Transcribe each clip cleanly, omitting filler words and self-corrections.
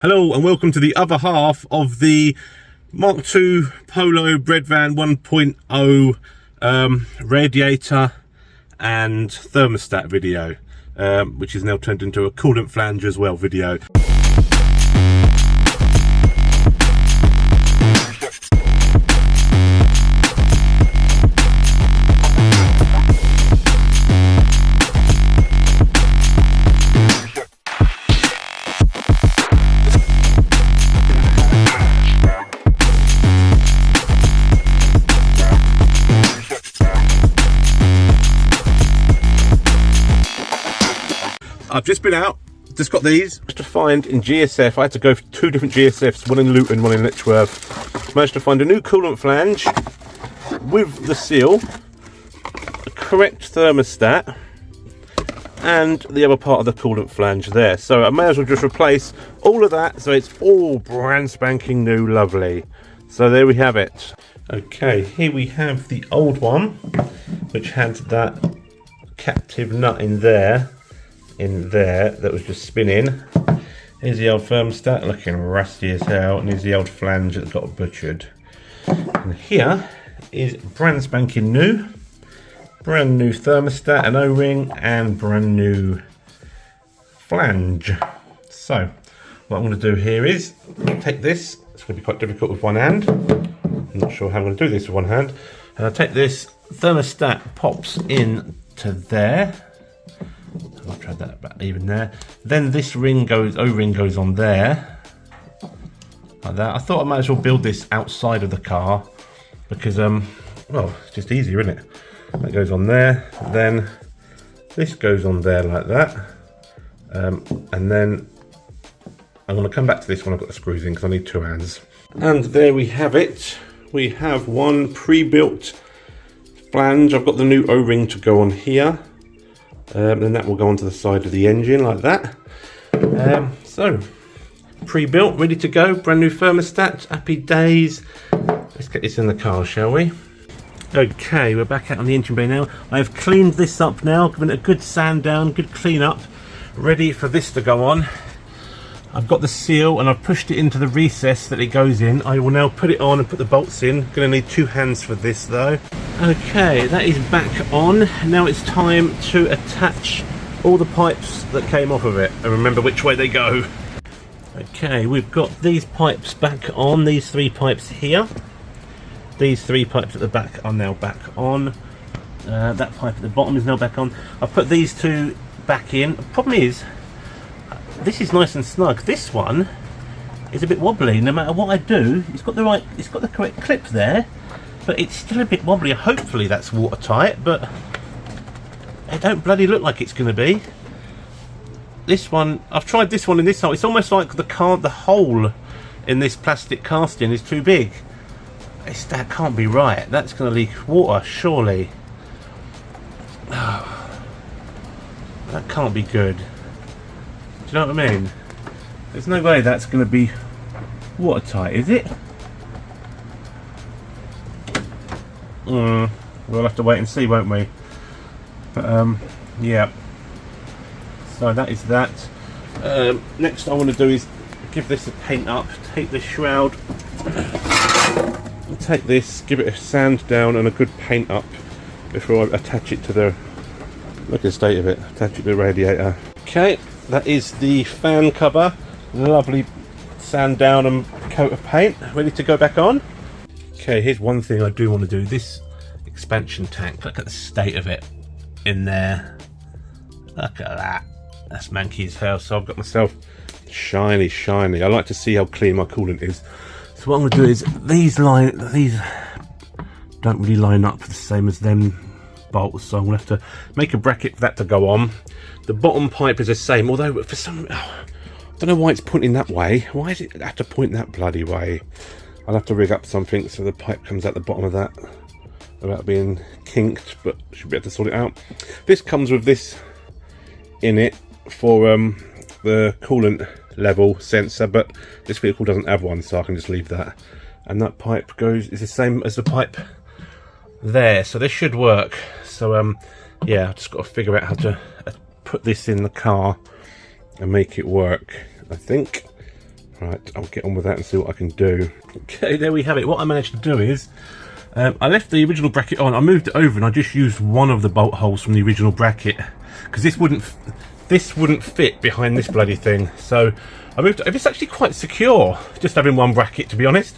Hello and welcome to the other half of the Mk2 Polo Breadvan 1.0 radiator and thermostat video, which is now turned into a coolant flange as well video. I've just been out, just got these to find in GSF. I had to go for two different GSFs, one in Luton, one in Letchworth. Managed to find a new coolant flange with the seal, the correct thermostat, and the other part of the coolant flange there. So I may as well just replace all of that, so it's all brand spanking new, lovely. So there we have it. Okay, here we have the old one, which had that captive nut in there that was just spinning. Here's the old thermostat looking rusty as hell, and here's the old flange that got butchered. And here is brand spanking new, brand new thermostat and O-ring, and brand new flange. So what I'm going to do here is take this. It's going to be quite difficult with one hand. I'm not sure how I'm going to do this with one hand. And I'll take this thermostat, pops in to there. I'll try that about even there. Then this ring goes, O-ring goes on there, like that. I thought I might as well build this outside of the car because, well, it's just easier, isn't it? That goes on there. Then this goes on there like that, and then I'm going to come back to this when I've got the screws in because I need two hands. And there we have it. We have one pre-built flange. I've got the new O-ring to go on here. Then that will go onto the side of the engine like that. So pre-built, ready to go, brand new thermostat, happy days. Let's get this in the car, shall we? Okay, we're back out on the engine bay now. I've cleaned this up now, given it a good sand down, good clean up, ready for this to go on. I've got the seal and I've pushed it into the recess that it goes in. I will now put it on and put the bolts in. Gonna need two hands for this though. Okay, that is back on. Now it's time to attach all the pipes that came off of it and remember which way they go. Okay, we've got these pipes back on, these three pipes here. These three pipes at the back are now back on. That pipe at the bottom is now back on. I've put these two back in. The problem is, this is nice and snug. This one is a bit wobbly. No matter what I do, it's got the correct clip there, but it's still a bit wobbly. Hopefully that's watertight, but it don't bloody look like it's going to be. This one, I've tried this one and this one. It's almost like the hole in this plastic casting is too big. That can't be right. That's going to leak water, surely. Oh, that can't be good. Do you know what I mean? There's no way that's going to be watertight, is it? We'll have to wait and see, won't we? But yeah. So that is that. Next I want to do is give this a paint up. Take the shroud. Take this, give it a sand down and a good paint up before I attach it to the. Look at the state of it. Attach it to the radiator. Okay. That is the fan cover, lovely sand down and coat of paint, ready to go back on. Okay, here's one thing I do want to do, this expansion tank, look at the state of it in there. Look at that, that's manky as hell. So I've got myself shiny. I like to see how clean my coolant is. So what I'm going to do is, these don't really line up the same as them bolts, so I'm going to have to make a bracket for that to go on. The bottom pipe is the same, although for some, I don't know why it's pointing that way. Why does it have to point that bloody way? I'll have to rig up something so the pipe comes out the bottom of that without being kinked, but should be able to sort it out. This comes with this in it for the coolant level sensor, but this vehicle doesn't have one, so I can just leave that. And that pipe is the same as the pipe there, so this should work. So yeah, I've just got to figure out how to put this in the car and make it work. I think Right, I'll get on with that and see what I can do. Okay, there we have it. What I managed to do is, I left the original bracket on, I moved it over and I just used one of the bolt holes from the original bracket, because this wouldn't fit behind this bloody thing. So I moved it. It's actually quite secure, just having one bracket, to be honest.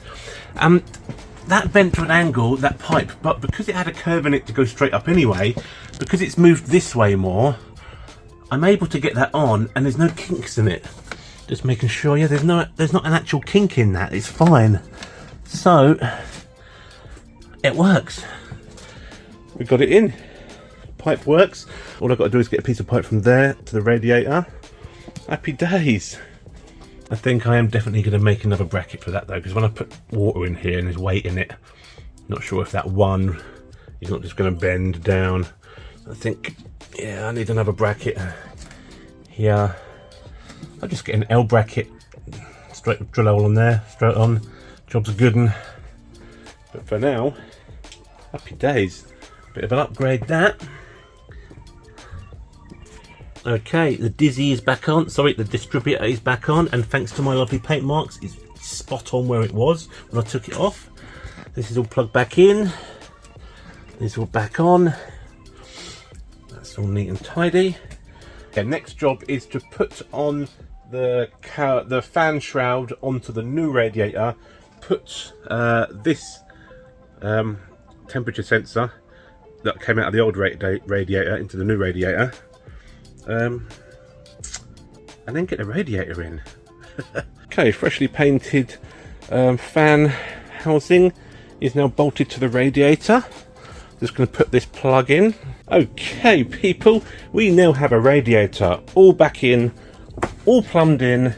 That bent to an angle, that pipe, but because it had a curve in it to go straight up anyway, because it's moved this way more, I'm able to get that on and there's no kinks in it. Just making sure, yeah, there's not an actual kink in that, it's fine. So, it works. We got it in. Pipe works. All I've got to do is get a piece of pipe from there to the radiator. Happy days. I think I am definitely going to make another bracket for that though, because when I put water in here and there's weight in it, not sure if that one is not just going to bend down. I think, yeah, I need another bracket here. I'll just get an L bracket, straight drill hole on there, straight on. Job's a good one. But for now, happy days. Bit of an upgrade that. Okay, the Dizzy is back on. Sorry, the distributor is back on, and thanks to my lovely paint marks, it's spot on where it was when I took it off. This is all plugged back in. This is all back on. That's all neat and tidy. Okay, next job is to put on the fan shroud onto the new radiator. Put this temperature sensor that came out of the old radiator into the new radiator. And then get the radiator in. Okay, freshly painted fan housing is now bolted to the radiator. Just going to put this plug in. Okay people, we now have a radiator all back in, all plumbed in.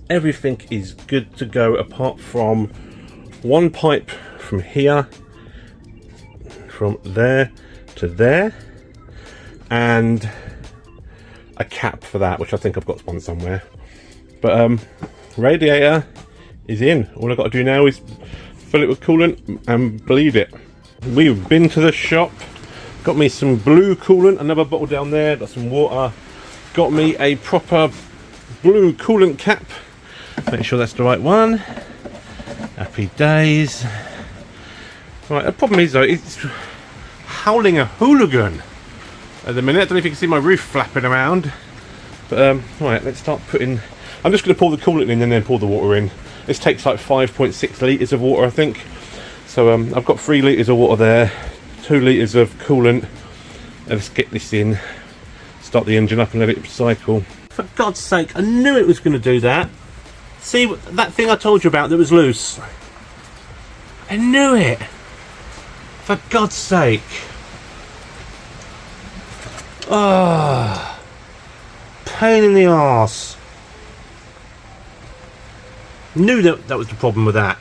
Everything is good to go apart from one pipe from here, from there to there, and a cap for that, which I think I've got one somewhere. But radiator is in. All I've got to do now is fill it with coolant and bleed it. We've been to the shop, got me some blue coolant, another bottle down there, got some water, got me a proper blue coolant cap, make sure that's the right one. Happy days. Right, the problem is though, it's howling a hooligan at the minute. I don't know if you can see my roof flapping around, but right, let's start putting. I'm just going to pour the coolant in and then pour the water in. This takes like 5.6 litres of water, I think. So I've got 3 litres of water there, 2 litres of coolant. Let's get this in, start the engine up and let it cycle. For God's sake, I knew it was going to do that. See that thing I told you about that was loose? I knew it. For God's sake. Ah, pain in the arse. Knew that was the problem with that.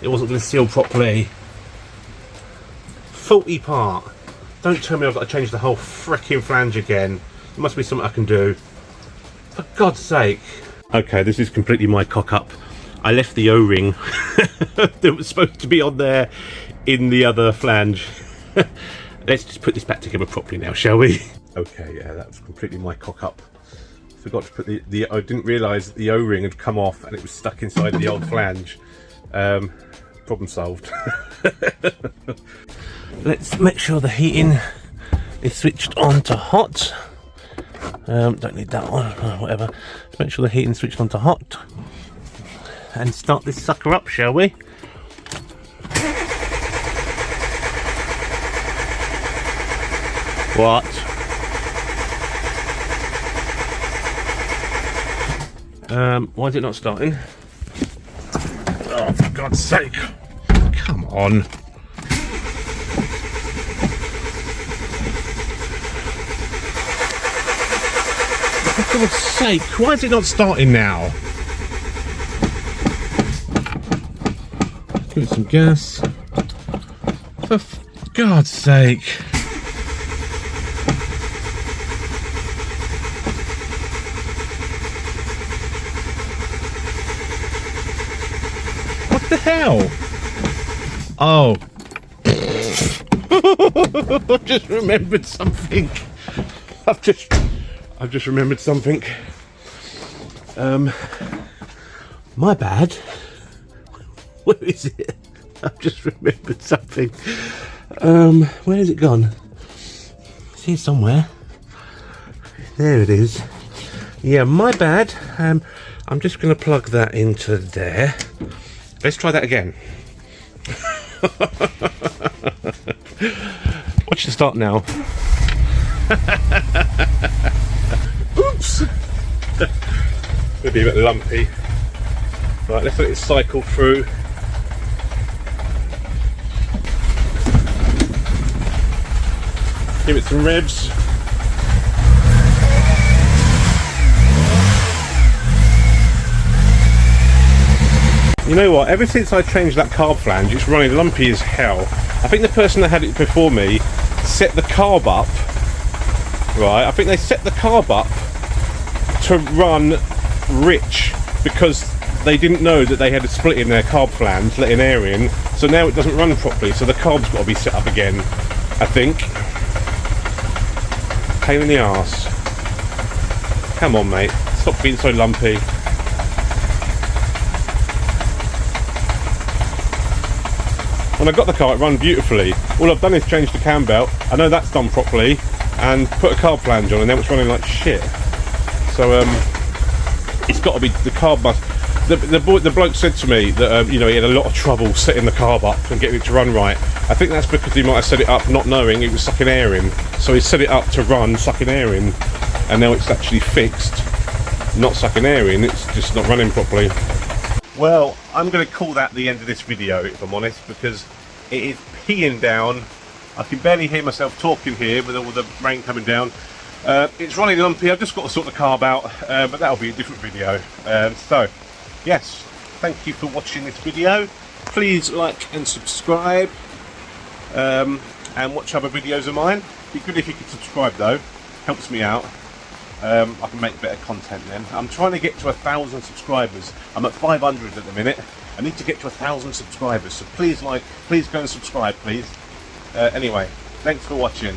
It wasn't going to seal properly. Faulty part. Don't tell me I've got to change the whole freaking flange again. There must be something I can do. For God's sake. Okay, this is completely my cock up. I left the O-ring that was supposed to be on there in the other flange. Let's just put this back together properly now, shall we? Okay, yeah, that was completely my cock up. Forgot to put the I didn't realise that the O-ring had come off and it was stuck inside the old flange. Problem solved. Let's make sure the heating is switched on to hot. Don't need that one, whatever. Let's make sure the heating's switched on to hot. And start this sucker up, shall we? What? Why is it not starting? Oh, for God's sake. Come on. For God's sake, why is it not starting now? Give it some gas. For God's sake. What the hell? Oh. I've just remembered something. I've just remembered something. My bad. Where is it? I've just remembered something. Where has it gone? It's here somewhere. There it is. Yeah, my bad. I'm just going to plug that into there. Let's try that again. Watch the start now. Oops! It'll be a bit lumpy. Right, let's let it cycle through. Give it some revs. You know what, ever since I changed that carb flange, it's running lumpy as hell. I think the person that had it before me set the carb up, right, I think they set the carb up to run rich because they didn't know that they had a split in their carb flange, letting air in, so now it doesn't run properly, so the carb's got to be set up again, I think. Pain in the arse. Come on, mate, stop being so lumpy. When I got the car, it ran beautifully. All I've done is change the cam belt. I know that's done properly, and put a carb flange on, and now it's running like shit. So it's got to be the carb must. The bloke said to me that you know, he had a lot of trouble setting the carb up and getting it to run right. I think that's because he might have set it up not knowing it was sucking air in. So he set it up to run sucking air in, and now it's actually fixed, not sucking air in. It's just not running properly. Well, I'm going to call that the end of this video, if I'm honest, because it is peeing down. I can barely hear myself talking here with all the rain coming down. It's running lumpy. I've just got to sort the carb out, but that'll be a different video. So, yes, thank you for watching this video. Please like and subscribe, and watch other videos of mine. It'd be good if you could subscribe though, helps me out. I can make better content then. I'm trying to get to 1,000 subscribers. I'm at 500 at the minute. I need to get to 1,000 subscribers, so please go and subscribe, please. Anyway, thanks for watching.